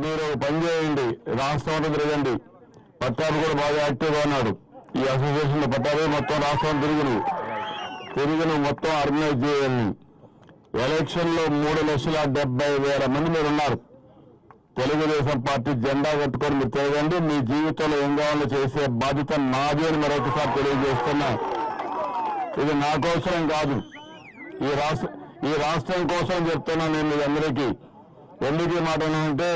మీరు పని చేయండి, రాష్ట్రం అంతా తిరగండి. పట్టాభి కూడా బాగా యాక్టివ్గా ఉన్నాడు. ఈ అసోసియేషన్లో పట్టాభి మొత్తం రాష్ట్రం తిరిగి మొత్తం ఆర్గనైజ్ చేయాలి. ఎలక్షన్లో 3,70,000 మంది మీరు ఉన్నారు. తెలుగుదేశం పార్టీ జెండా కట్టుకొని మీరు తిరగండి. మీ జీవితంలో ఏం కావాలో చేసే బాధ్యత నాది అని మరొకసారి తెలియజేస్తున్నా. ఇది నా కోసం కాదు, ఈ రాష్ట్రం కోసం చెప్తున్నాను నేను మీ అందరికీ. ఎందుకు మాట అంటే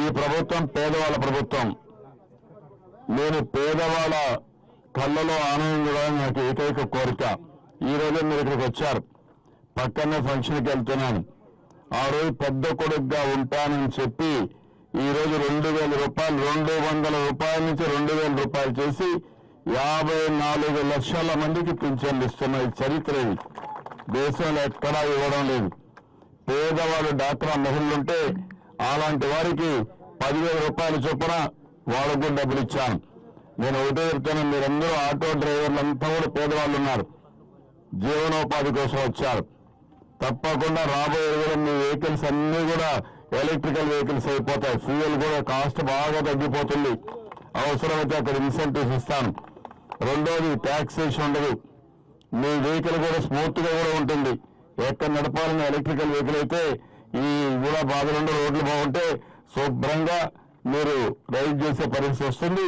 ఈ ప్రభుత్వం పేదవాళ్ళ ప్రభుత్వం. నేను పేదవాళ్ళ కళ్ళలో ఆనందం చూడాలని నాకు ఏకైక కోరిక. ఈ రోజు మీరు ఇక్కడికి వచ్చారు, పక్కనే ఫంక్షన్కి వెళ్తున్నాను. ఆ రోజు పెద్ద కొడుకుగా ఉంటానని చెప్పి ఈ రోజు 2,000 రూపాయలు, 200 రూపాయల నుంచి 2,000 రూపాయలు చేసి 54 లక్షల మందికి పింఛన్లు ఇస్తున్న ఈ చరిత్ర ఇది. దేశంలో ఎక్కడా ఇవ్వడం లేదు. పేదవాడు డాక్టర్ మహిళలుంటే అలాంటి వారికి 10,000 రూపాయల చొప్పున వాళ్ళకు డబ్బులు ఇచ్చాను. నేను ఒకటే చెప్తాను, మీరందరూ ఆటో డ్రైవర్లంతా కూడా పేదవాళ్ళు ఉన్నారు, జీవనోపాధి కోసం వచ్చారు. తప్పకుండా రాబోయే రోజుల్లో మీ వెహికల్స్ అన్నీ కూడా ఎలక్ట్రికల్ వెహికల్స్ అయిపోతాయి. ఫ్యూయల్ కూడా కాస్ట్ బాగా తగ్గిపోతుంది. అవసరమైతే అక్కడ ఇన్సెంటివ్స్ ఇస్తాను. రెండోది ట్యాక్సేషన్ ఉండదు. మీ వెహికల్ కూడా స్మూత్ గా కూడా ఉంటుంది. ఎక్కడ నడపాలని ఎలక్ట్రికల్ వెహికల్ అయితే ఈ కూడా బాధలుండే రోడ్లు బాగుంటే శుభ్రంగా మీరు రైడ్ చేసే పరిస్థితి వస్తుంది.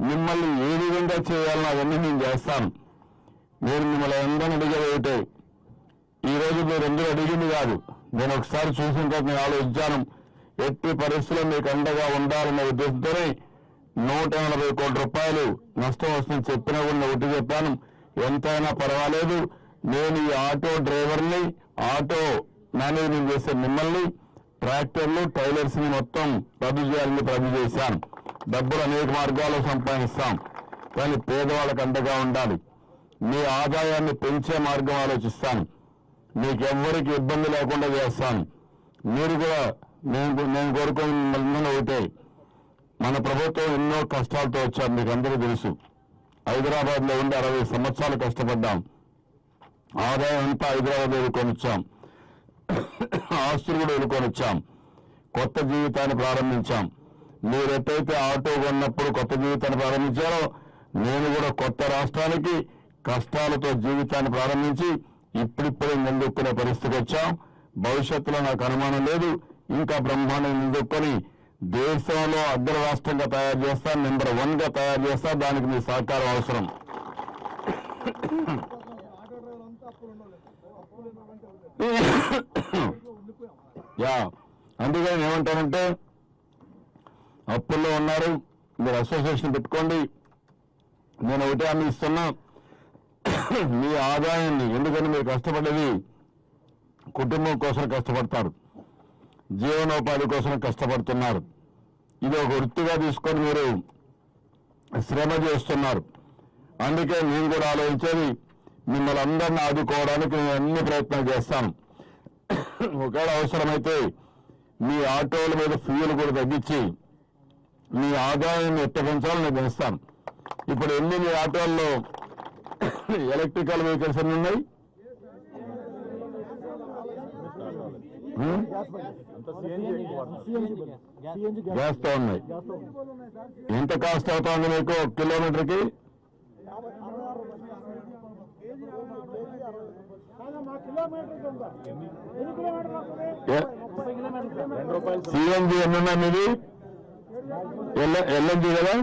మిమ్మల్ని ఏ విధంగా చేయాలని అవన్నీ నేను చేస్తాను. నేను మిమ్మల్ని అందరినీ అడిగేది ఒకటే, ఈ రోజు మీరు ఎందుకు అడిగింది కాదు, నేను ఒకసారి చూసిన తర్వాత నేను ఆలోచించాను. ఎట్టి పరిస్థితుల్లో మీకు అండగా ఉండాలనే ఉద్దేశంతోనే 180 కోట్ల రూపాయలు నష్టం వస్తుందని చెప్పినా కూడా ఒకటి చెప్పాను, ఎంతైనా పర్వాలేదు, నేను ఈ ఆటో డ్రైవర్ని, ఆటో మేనేజ్మెంట్ చేసే మిమ్మల్ని, ట్రాక్టర్లు, టైలర్స్ ని మొత్తం రద్దు చేయాలని రద్దు చేశాను. డబ్బులు అనేక మార్గాల్లో సంపాదిస్తాం, కానీ పేదవాళ్ళకు అండగా ఉండాలి. మీ ఆదాయాన్ని పెంచే మార్గం ఆలోచిస్తాను. మీకు ఎవ్వరికి ఇబ్బంది లేకుండా చేస్తాను. మీరు కూడా నేను కోరుకుని మిమ్మల్ని ఒకటే, మన ప్రభుత్వం ఎన్నో కష్టాలతో వచ్చారు, మీకు అందరూ తెలుసు. హైదరాబాద్ లో ఉండి 60 సంవత్సరాలు కష్టపడ్డాం. ఆదాయం అంతా హైదరాబాద్ ఎదుర్కొని వచ్చాం, ఆస్తులు కూడా ఎదుర్కొని వచ్చాం. కొత్త జీవితాన్ని ప్రారంభించాం. మీరు ఎట్టయితే ఆటో కొన్నప్పుడు కొత్త జీవితాన్ని ప్రారంభించారో, నేను కూడా కొత్త రాష్ట్రానికి కష్టాలతో జీవితాన్ని ప్రారంభించి ఇప్పుడిప్పుడే ముందుక్కునే పరిస్థితికి వచ్చాం. భవిష్యత్తులో నాకు అనుమానం లేదు, ఇంకా బ్రహ్మాండం ముందుకొని దేశంలో అగ్ర రాష్ట్రంగా తయారు చేస్తా, నెంబర్ 1 గా తయారు చేస్తా. దానికి మీ సహకారం అవసరం. అందుకని ఏమంటానంటే, అప్పుల్లో ఉన్నారు, మీరు అసోసియేషన్ పెట్టుకోండి. నేను ఒకటే హామీ ఇస్తున్నా, మీ ఆదాయాన్ని, ఎందుకని మీరు కష్టపడేది కుటుంబం కోసం కష్టపడతారు, జీవనోపాధి కోసం కష్టపడుతున్నారు. ఇది ఒక వృత్తిగా తీసుకొని మీరు శ్రమ చేస్తున్నారు. అందుకే నేను కూడా ఆలోచించేది, మిమ్మల్ని అందరినీ ఆదుకోవడానికి నేను అన్ని ప్రయత్నాలు చేస్తాను. ఒకవేళ అవసరమైతే మీ ఆటోల మీద ఫ్యూయల్ కూడా తగ్గించి మీ ఆదాయాన్ని ఎట్ట పెంచాలని నేను పెంచుతాను. ఇప్పుడు ఎన్ని మీ ఆటోల్లో ఎలక్ట్రికల్ వెహికల్స్ ఎన్ని ఉన్నాయి? గ్యాస్తో ఉన్నాయి. ఎంత కాస్ట్ అవుతుంది మీకు 1 కిలోమీటర్కి? సిఎన్జి ఎన్ని ఉన్నాయి మీది? ఎల్ఎన్జి కదా?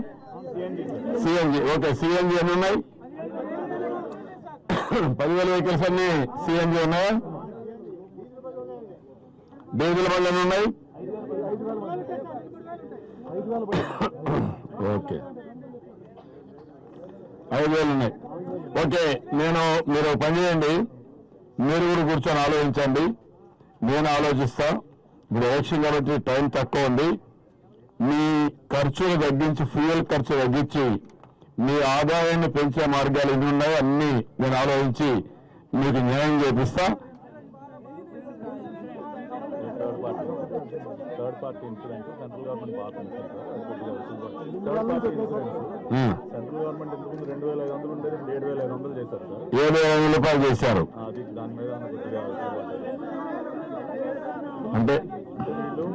సిఎన్జి. ఓకే, సిఎన్జి ఎన్ని ఉన్నాయి? 10,000 వెహికల్స్ అన్ని సిఎన్జి ఉన్నాయా? డీజిల్ బండ్లు ఎన్ని ఉన్నాయి? ఓకే, 5,000 ఉన్నాయి. ఓకే, మీరు పని చేయండి, మీరు కూడా కూర్చొని ఆలోచించండి, నేను ఆలోచిస్తా. ఇప్పుడు ఎలక్షన్ కాబట్టి టైం తక్కువ ఉంది. మీ ఖర్చులు తగ్గించి, ఫ్యూయల్ ఖర్చు తగ్గించి మీ ఆదాయాన్ని పెంచే మార్గాలు ఎన్ని ఉన్నాయో అన్ని నేను ఆలోచించి మీకు న్యాయం చేపిస్తా. Third party insurance central government బాగా సెంట్రల్ గవర్నమెంట్ ఇంతకుముందు 2,500 ఉండేది 7,500 చేశారు సార్. 7,500 రూపాయలు చేశారు. అది దాని మీద కొద్దిగా అంటే వీళ్ళు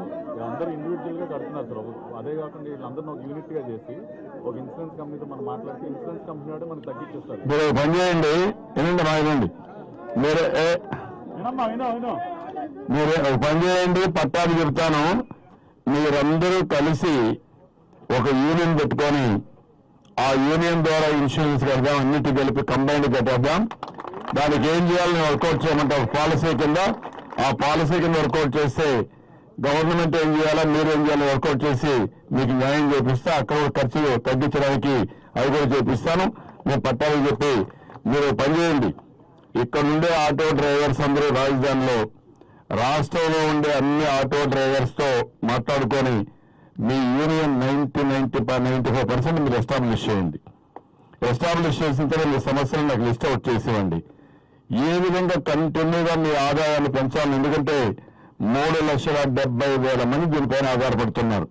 అందరూ ఇండివిజువల్ గా కడుతున్నారు సార్. అదే కాకుండా వీళ్ళందరినీ ఒక యూనిట్ గా చేసి ఒక ఇన్సూరెన్స్ కంపెనీతో మనం మాట్లాడితే ఇన్సూరెన్స్ కంపెనీ వాడు మనకు తగ్గించేస్తారు. మీరు పని చేయండి, వినండి మా వినండి, మీరు మీరు ఒక పని చేయండి, పట్టాలు చెప్తాను. మీరందరూ కలిసి ఒక యూనియన్ పెట్టుకొని ఆ యూనియన్ ద్వారా ఇన్సూరెన్స్ కడదాం, అన్నిటి కలిపి కంబైన్డ్ కట్టేద్దాం. దానికి ఏం చేయాలని వర్కౌట్ చేయమంటే ఒక పాలసీ కింద, ఆ పాలసీ కింద వర్కౌట్ చేస్తే గవర్నమెంట్ ఏం చేయాలో మీరు ఏం చేయాలో వర్కౌట్ చేసి మీకు న్యాయం చేపిస్తే అక్కడ ఖర్చు తగ్గించడానికి అవి కూడా చేపిస్తాను. మేము పట్టాలని చెప్పి మీరు పని చేయండి. ఇక్కడ ఉండే ఆటో డ్రైవర్స్ అందరూ రాజధానిలో, రాష్ట్రంలో ఉండే అన్ని ఆటో డ్రైవర్స్ తో మాట్లాడుకొని మీ యూనియన్ 95% మీరు ఎస్టాబ్లిష్ చేయండి. ఎస్టాబ్లిష్ చేసిన తర్వాత మీ సమస్యలు నాకు లిస్ట్ అవుట్ చేసేవండి. ఏ విధంగా కంటిన్యూగా మీ ఆదాయాన్ని పెంచాలి, ఎందుకంటే 3,70,000 మంది దీనిపైన ఆధారపడుతున్నారు.